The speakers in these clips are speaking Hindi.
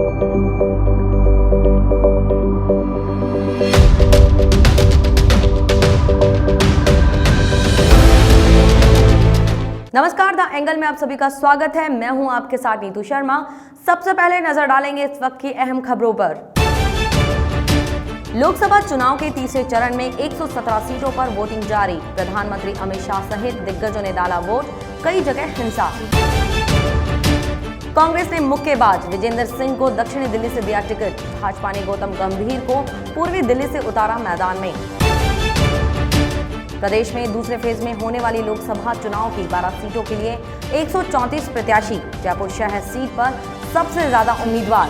नमस्कार, द एंगल में आप सभी का स्वागत है। मैं हूं आपके साथ नीतू शर्मा। सबसे पहले नजर डालेंगे इस वक्त की अहम खबरों पर। लोकसभा चुनाव के तीसरे चरण में 117 सीटों पर वोटिंग जारी। प्रधानमंत्री अमित शाह सहित दिग्गजों ने डाला वोट, कई जगह हिंसा। कांग्रेस ने मुक्केबाज विजेंद्र सिंह को दक्षिणी दिल्ली से दिया टिकट। भाजपा ने गौतम गंभीर को पूर्वी दिल्ली से उतारा मैदान में। प्रदेश में दूसरे फेज में होने वाली लोकसभा चुनाव की 12 सीटों के लिए 134 प्रत्याशी। जयपुर शहर सीट पर सबसे ज्यादा उम्मीदवार।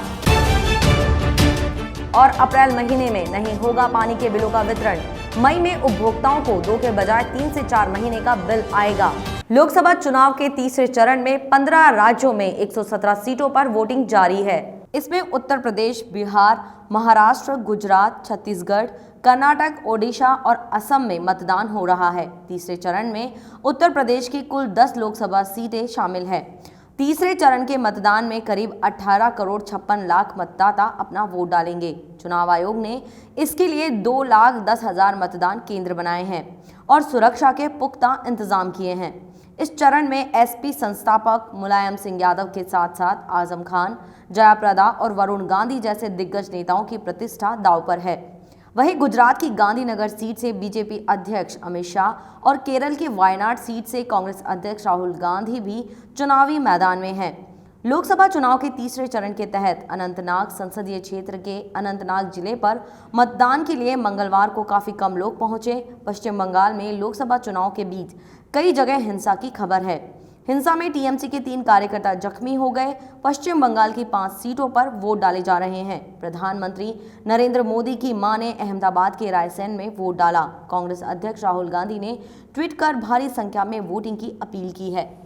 और अप्रैल महीने में नहीं होगा पानी के बिलों का वितरण। मई में उपभोक्ताओं को 2 के बजाय 3 से 4 महीने का बिल आएगा। लोकसभा चुनाव के तीसरे चरण में 15 राज्यों में 117 सीटों पर वोटिंग जारी है। इसमें उत्तर प्रदेश, बिहार, महाराष्ट्र, गुजरात, छत्तीसगढ़, कर्नाटक, ओडिशा और असम में मतदान हो रहा है। तीसरे चरण में उत्तर प्रदेश की कुल 10 लोकसभा सीटें शामिल हैं। तीसरे चरण के मतदान में करीब 18 करोड़ 56 लाख मतदाता अपना वोट डालेंगे। चुनाव आयोग ने इसके लिए 2,10,000 मतदान केंद्र बनाए हैं और सुरक्षा के पुख्ता इंतजाम किए हैं। इस चरण में एसपी संस्थापक मुलायम सिंह यादव के साथ साथ आजम खान, जयाप्रदा और वरुण गांधी जैसे दिग्गज नेताओं की प्रतिष्ठा दांव पर है। वहीं गुजरात की गांधीनगर सीट से बीजेपी अध्यक्ष अमित शाह और केरल की वायनाड सीट से कांग्रेस अध्यक्ष राहुल गांधी भी चुनावी मैदान में हैं। लोकसभा चुनाव के तीसरे चरण के तहत अनंतनाग संसदीय क्षेत्र के अनंतनाग जिले पर मतदान के लिए मंगलवार को काफी कम लोग पहुंचे। पश्चिम बंगाल में लोकसभा चुनाव के बीच कई जगह हिंसा की खबर है। हिंसा में टीएमसी के 3 कार्यकर्ता जख्मी हो गए। पश्चिम बंगाल की 5 सीटों पर वोट डाले जा रहे हैं। प्रधानमंत्री नरेंद्र मोदी की मां ने अहमदाबाद के रायसेन में वोट डाला। कांग्रेस अध्यक्ष राहुल गांधी ने ट्वीट कर भारी संख्या में वोटिंग की अपील की है।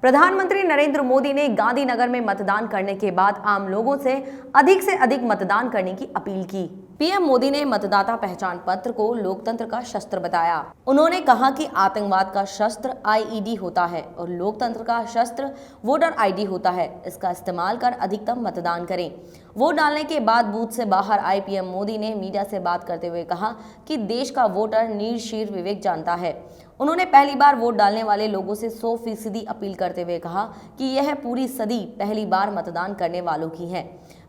प्रधानमंत्री नरेंद्र मोदी ने गांधीनगर में मतदान करने के बाद आम लोगों से अधिक मतदान करने की अपील की। पीएम मोदी ने मतदाता पहचान पत्र को लोकतंत्र का शस्त्र बताया। उन्होंने कहा कि आतंकवाद का शस्त्र आईईडी होता है और लोकतंत्र का शस्त्र वोटर आईडी होता है। इसका इस्तेमाल कर अधिकतम मतदान करें। वोट डालने के बाद बूथ से बाहर आए पीएम मोदी ने मीडिया से बात करते हुए कहा कि देश का वोटर नीर विवेक जानता है। उन्होंने पहली बार वोट डालने वाले लोगों से 100% अपील करते हुए कहा कि यह पूरी सदी पहली बार मतदान करने वालों की है।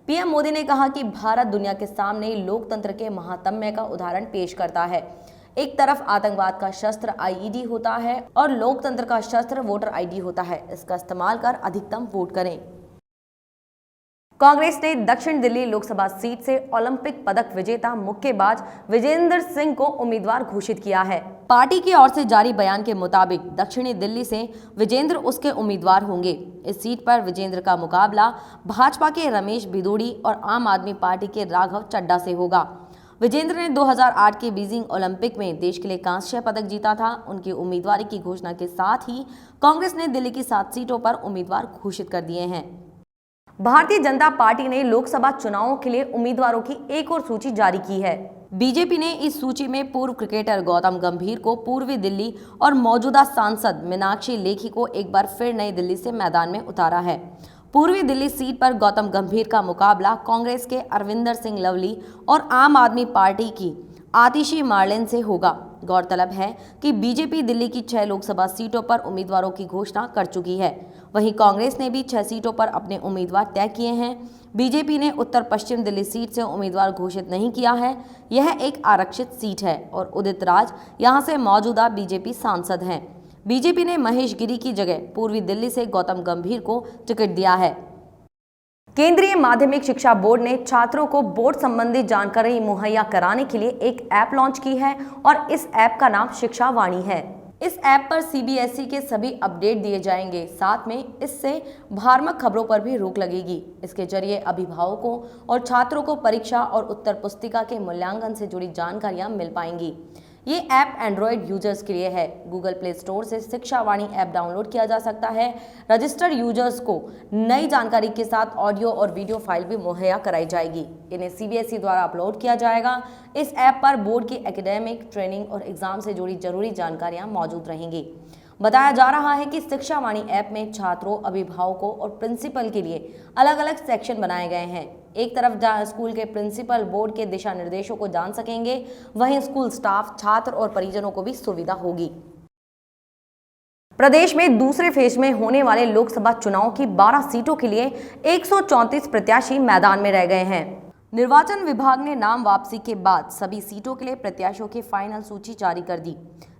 पीएम मोदी ने कहा कि भारत दुनिया के सामने लोकतंत्र के महात्म्य का उदाहरण पेश करता है। एक तरफ आतंकवाद का शस्त्र आईईडी होता है और लोकतंत्र का शस्त्र वोटर आईडी होता है। इसका इस्तेमाल कर अधिकतम वोट करें। कांग्रेस ने दक्षिण दिल्ली लोकसभा सीट से ओलंपिक पदक विजेता मुक्केबाज विजेंद्र सिंह को उम्मीदवार घोषित किया है। पार्टी की ओर से जारी बयान के मुताबिक दक्षिणी दिल्ली से विजेंद्र उसके उम्मीदवार होंगे। इस सीट पर विजेंद्र का मुकाबला भाजपा के रमेश भिदोड़ी और आम आदमी पार्टी के राघव चड्ढा से होगा। विजेंद्र ने 2008 के बीजिंग ओलंपिक में देश के लिए कांस्य पदक जीता था। उनकी उम्मीदवारी की घोषणा के साथ ही कांग्रेस ने दिल्ली की 7 सीटों पर उम्मीदवार घोषित कर दिए हैं। भारतीय जनता पार्टी ने लोकसभा चुनावों के लिए उम्मीदवारों की एक और सूची जारी की है। बीजेपी ने इस सूची में पूर्व क्रिकेटर गौतम गंभीर को पूर्वी दिल्ली और मौजूदा सांसद मीनाक्षी लेखी को एक बार फिर नई दिल्ली से मैदान में उतारा है। पूर्वी दिल्ली सीट पर गौतम गंभीर का मुकाबला कांग्रेस के अरविंदर सिंह लवली और आम आदमी पार्टी की आतिशी मार्लेन से होगा। गौरतलब है कि बीजेपी दिल्ली की 6 लोकसभा सीटों पर उम्मीदवारों की घोषणा कर चुकी है। वहीं कांग्रेस ने भी 6 सीटों पर अपने उम्मीदवार तय किए हैं। बीजेपी ने उत्तर पश्चिम दिल्ली सीट से उम्मीदवार घोषित नहीं किया है। यह एक आरक्षित सीट है और उदित राज यहां से मौजूदा बीजेपी सांसद हैं। बीजेपी ने महेश गिरी की जगह पूर्वी दिल्ली से गौतम गंभीर को टिकट दिया है। केंद्रीय माध्यमिक शिक्षा बोर्ड ने छात्रों को बोर्ड संबंधी जानकारी मुहैया कराने के लिए एक ऐप लॉन्च की है और इस ऐप का नाम शिक्षा वाणी है। इस ऐप पर सीबीएसई के सभी अपडेट दिए जाएंगे। साथ में इससे भ्रामक खबरों पर भी रोक लगेगी। इसके जरिए अभिभावकों और छात्रों को परीक्षा और उत्तर पुस्तिका के मूल्यांकन से जुड़ी जानकारियां मिल पाएंगी। ये ऐप एंड्रॉयड यूजर्स के लिए है। गूगल प्ले स्टोर से शिक्षा वाणी ऐप डाउनलोड किया जा सकता है। रजिस्टर्ड यूजर्स को नई जानकारी के साथ ऑडियो और वीडियो फाइल भी मुहैया कराई जाएगी। इन्हें सीबीएसई द्वारा अपलोड किया जाएगा। इस ऐप पर बोर्ड की एकेडमिक, ट्रेनिंग और एग्जाम से जुड़ी जरूरी जानकारियां मौजूद रहेंगी। बताया जा रहा है कि शिक्षा वाणी ऐप में छात्रों, अभिभावकों और प्रिंसिपल के लिए अलग अलग सेक्शन बनाए गए हैं। एक तरफ जहां स्कूल के प्रिंसिपल बोर्ड के दिशा निर्देशों को जान सकेंगे, वहीं स्कूल स्टाफ, छात्र और परिजनों को भी सुविधा होगी। प्रदेश में दूसरे फेज में होने वाले लोकसभा चुनाव की 12 सीटों के लिए 134 प्रत्याशी मैदान में रह गए हैं। निर्वाचन विभाग ने नाम वापसी के बाद सभी सीटों के लिए प्रत्याशियों की फाइनल सूची जारी कर दी।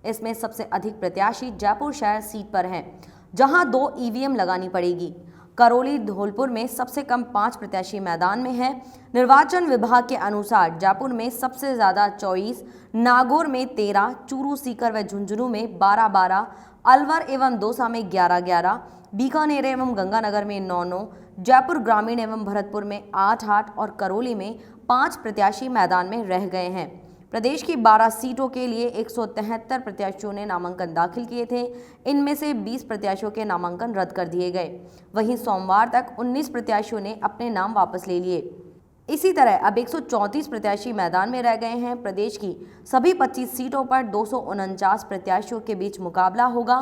इसमें सबसे अधिक प्रत्याशी जयपुर शहर सीट पर हैं, जहां 2 ईवीएम लगानी पड़ेगी। करौली, धौलपुर में सबसे कम 5 प्रत्याशी मैदान में हैं। निर्वाचन विभाग के अनुसार जयपुर में सबसे ज्यादा 24, नागौर में 13, चूरू, सीकर व झुंझुनू में 12-12, अलवर एवं दौसा में 11-11, बीकानेर एवं गंगानगर में 9-9, जयपुर ग्रामीण एवं भरतपुर में 8-8 और करौली में 5 प्रत्याशी मैदान में रह गए हैं। प्रदेश की 12 सीटों के लिए 173 प्रत्याशियों ने नामांकन दाखिल किए थे। इनमें से 20 प्रत्याशियों के नामांकन रद्द कर दिए गए। वहीं सोमवार तक 19 प्रत्याशियों ने अपने नाम वापस ले लिए। इसी तरह अब 134 प्रत्याशी मैदान में रह गए हैं। प्रदेश की सभी 25 सीटों पर 249 प्रत्याशियों के बीच मुकाबला होगा।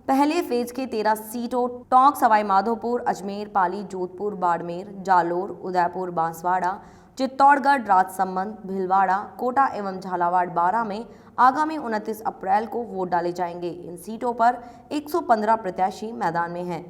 पहले फेज के 13 सीटों टोंक, सवाई माधोपुर, अजमेर, पाली, जोधपुर, बाड़मेर, जालोर, उदयपुर, बांसवाड़ा, चित्तौड़गढ़, राजसमंद, भीलवाड़ा, कोटा एवं झालावाड़, बारां में आगामी 29 अप्रैल को वोट डाले जाएंगे। इन सीटों पर 115 प्रत्याशी मैदान में हैं।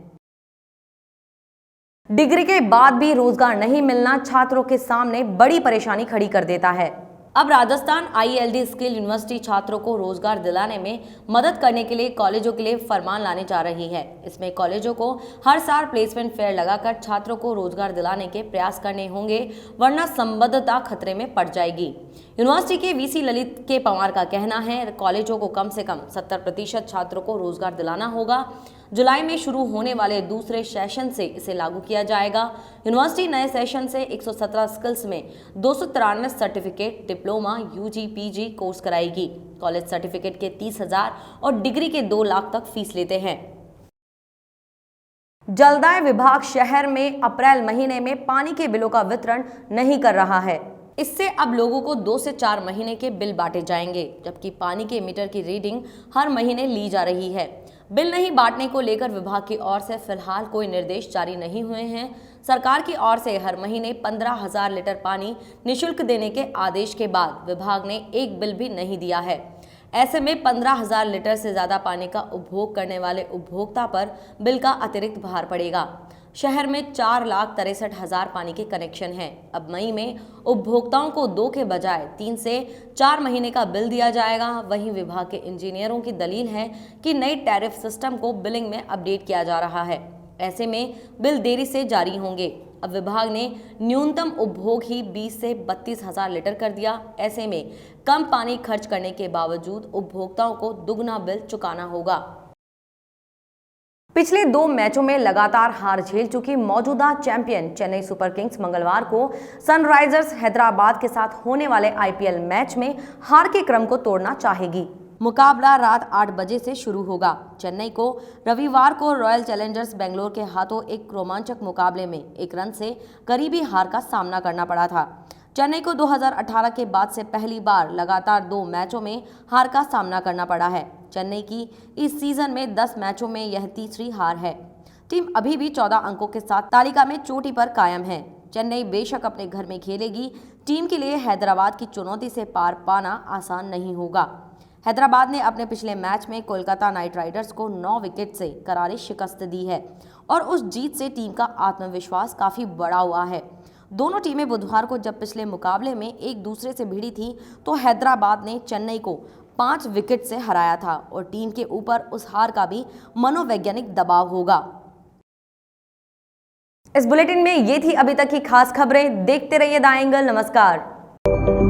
डिग्री के बाद भी रोजगार नहीं मिलना छात्रों के सामने बड़ी परेशानी खड़ी कर देता है। अब राजस्थान ILD स्किल यूनिवर्सिटी छात्रों को रोजगार दिलाने में मदद करने के लिए कॉलेजों के लिए फरमान लाने जा रही है। इसमें कॉलेजों को हर साल प्लेसमेंट फेयर लगाकर छात्रों को रोजगार दिलाने के प्रयास करने होंगे, वरना संबद्धता खतरे में पड़ जाएगी। यूनिवर्सिटी के VC ललित के पंवार का कहना है, कॉलेजों को कम से कम 70% छात्रों को रोजगार दिलाना होगा। जुलाई में शुरू होने वाले दूसरे सेशन से इसे लागू किया जाएगा। यूनिवर्सिटी नए सेशन से 117 स्किल्स में 293 certificate, diploma, UG, PG course कराएगी। कॉलेज सर्टिफिकेट के 30,000 और डिग्री के 2 लाख तक फीस लेते हैं। जलदाय विभाग शहर में अप्रैल महीने में पानी के बिलों का वितरण नहीं कर रहा है। इससे अब लोगों को 2 से 4 महीने के बिल बांटे जाएंगे, जबकि पानी के मीटर की रीडिंग हर महीने ली जा रही है। बिल नहीं बांटने को लेकर विभाग की ओर से फिलहाल कोई निर्देश जारी नहीं हुए हैं। सरकार की ओर से हर महीने 15,000 लीटर पानी निःशुल्क देने के आदेश के बाद विभाग ने एक बिल भी नहीं दिया है। ऐसे में 15,000 लीटर से ज्यादा पानी का उपभोग करने वाले उपभोक्ता पर बिल का अतिरिक्त भार पड़ेगा। शहर में 4,63,000 पानी के कनेक्शन हैं। अब मई में उपभोक्ताओं को 2 के बजाय 3 से 4 महीने का बिल दिया जाएगा। वहीं विभाग के इंजीनियरों की दलील है कि नई टैरिफ सिस्टम को बिलिंग में अपडेट किया जा रहा है। ऐसे में बिल देरी से जारी होंगे। अब विभाग ने न्यूनतम उपभोग ही 20 से 32,000 लीटर कर दिया। ऐसे में कम पानी खर्च करने के बावजूद उपभोक्ताओं को दुगना बिल चुकाना होगा। पिछले 2 मैचों में लगातार हार झेल चुकी मौजूदा चैंपियन चेन्नई सुपर किंग्स मंगलवार को सनराइजर्स हैदराबाद के साथ होने वाले IPL मैच में हार के क्रम को तोड़ना चाहेगी। मुकाबला रात 8 बजे से शुरू होगा। चेन्नई को रविवार को रॉयल चैलेंजर्स बेंगलोर के हाथों एक रोमांचक मुकाबले में 1 रन से करीबी हार का सामना करना पड़ा था। चेन्नई को 2018 के बाद से पहली बार लगातार 2 मैचों में हार का सामना करना पड़ा है। चेन्नई की इस सीजन में 10 मैचों में यह तीसरी हार है। टीम अभी भी 14 अंकों के साथ तालिका में चोटी पर कायम है। चेन्नई बेशक अपने घर में खेलेगी, टीम के लिए हैदराबाद की चुनौती से पार पाना आसान नहीं होगा। हैदराबाद ने अपने पिछले मैच में कोलकाता नाइट राइडर्स को 9 विकेट से करारी शिकस्त दी है और उस जीत से टीम का आत्मविश्वास काफी बढ़ा हुआ है। दोनों टीमें बुधवार को जब पिछले मुकाबले में एक दूसरे से भिड़ी थी तो हैदराबाद ने चेन्नई को 5 विकेट से हराया था और टीम के ऊपर उस हार का भी मनोवैज्ञानिक दबाव होगा। इस बुलेटिन में ये थी अभी तक की खास खबरें। देखते रहिए द एंगल। नमस्कार।